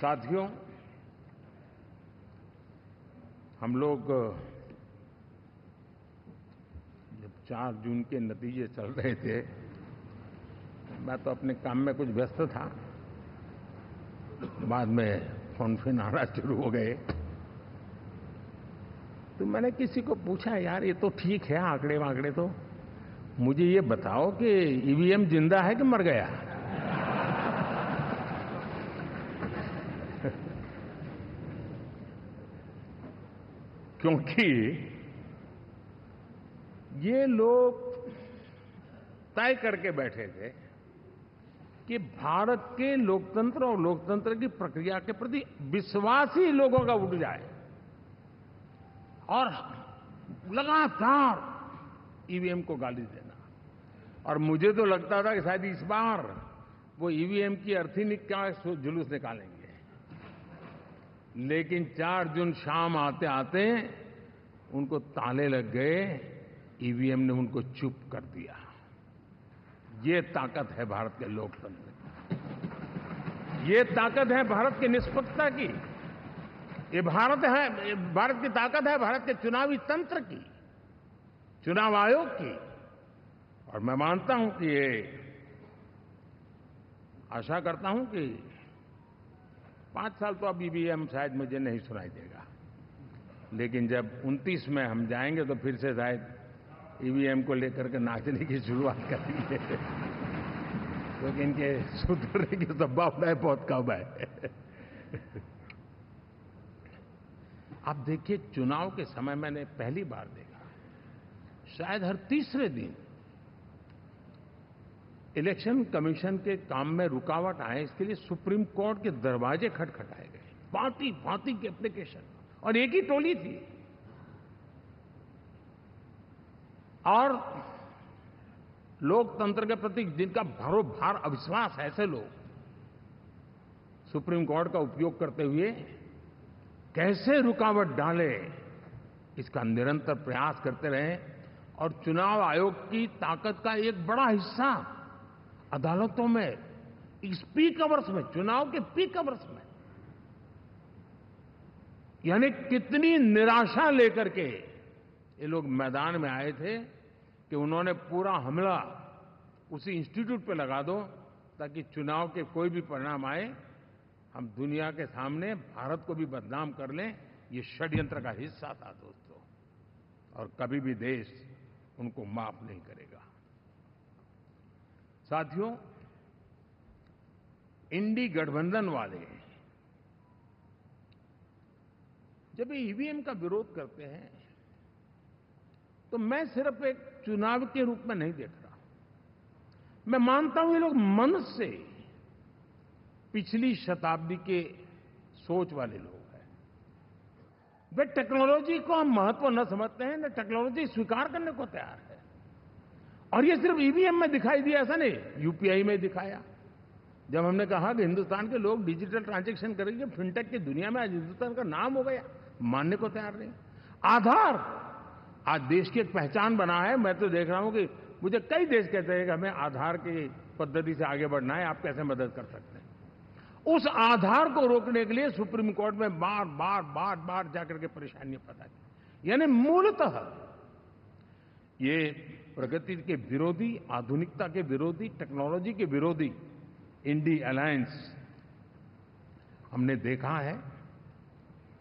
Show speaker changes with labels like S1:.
S1: साथियों, हम लोग जब 4 जून के नतीजे चल रहे थे, मैं तो अपने काम में कुछ व्यस्त था। बाद में फोन आना शुरू हो गए, तो मैंने किसी को पूछा, यार ये तो ठीक है आंकड़े वांकड़े, तो मुझे ये बताओ कि ईवीएम जिंदा है कि मर गया? क्योंकि ये लोग तय करके बैठे थे कि भारत के लोकतंत्र और लोकतंत्र की प्रक्रिया के प्रति विश्वास ही लोगों का उठ जाए, और लगातार ईवीएम को गाली देना। और मुझे तो लगता था कि शायद इस बार वो ईवीएम की अर्थी का जुलूस निकालेंगे, लेकिन 4 जून शाम आते आते उनको ताले लग गए, ईवीएम ने उनको चुप कर दिया। ये ताकत है भारत के लोकतंत्र की, ये ताकत है भारत की निष्पक्षता की, ये भारत की ताकत है भारत के चुनावी तंत्र की, चुनाव आयोग की। और मैं मानता हूं कि ये आशा करता हूं कि 5 साल तो अब ईवीएम शायद मुझे नहीं सुनाई देगा, लेकिन जब 29 में हम जाएंगे तो फिर से शायद ईवीएम को लेकर के नाचने की शुरुआत करेंगे, क्योंकि इनके सुधरने की संभावना बहुत कम है। आप देखिए, चुनाव के समय मैंने पहली बार देखा, शायद हर तीसरे दिन इलेक्शन कमीशन के काम में रुकावट आए, इसके लिए सुप्रीम कोर्ट के दरवाजे खटखटाए गए, भांति भांति के एप्लीकेशन, और एक ही टोली थी। और लोकतंत्र के प्रति जिनका भरोभार अविश्वास है, ऐसे लोग सुप्रीम कोर्ट का उपयोग करते हुए कैसे रुकावट डाले, इसका निरंतर प्रयास करते रहे। और चुनाव आयोग की ताकत का एक बड़ा हिस्सा अदालतों में, इस पीक अवर्स में, चुनाव के पीक अवर्स में, यानी कितनी निराशा लेकर के ये लोग मैदान में आए थे कि उन्होंने पूरा हमला उसी इंस्टीट्यूट पे लगा दो, ताकि चुनाव के कोई भी परिणाम आए, हम दुनिया के सामने भारत को भी बदनाम कर लें। ये षड्यंत्र का हिस्सा था दोस्तों, और कभी भी देश उनको माफ नहीं करेगा। साथियों, इंडी गठबंधन वाले जब ईवीएम का विरोध करते हैं तो मैं सिर्फ एक चुनाव के रूप में नहीं देख रहा। मैं मानता हूं ये लोग मन से पिछली शताब्दी के सोच वाले लोग हैं। वे टेक्नोलॉजी को हम महत्व न समझते हैं, न टेक्नोलॉजी स्वीकार करने को तैयार है। और ये सिर्फ ईवीएम में दिखाई दिया, ऐसा नहीं, यूपीआई में दिखाया। जब हमने कहा कि हिंदुस्तान के लोग डिजिटल ट्रांजैक्शन करेंगे, फिनटेक की दुनिया में आज हिंदुस्तान का नाम हो गया, मानने को तैयार नहीं। आधार आज देश की एक पहचान बना है। मैं तो देख रहा हूं कि मुझे कई देश कहते हैं कि हमें आधार की पद्धति से आगे बढ़ना है, आप कैसे मदद कर सकते हैं। उस आधार को रोकने के लिए सुप्रीम कोर्ट में बार बार जाकर के परेशानियां पैदा की। यानी मूलतः ये प्रगति के विरोधी, आधुनिकता के विरोधी, टेक्नोलॉजी के विरोधी इंडी अलायंस हमने देखा है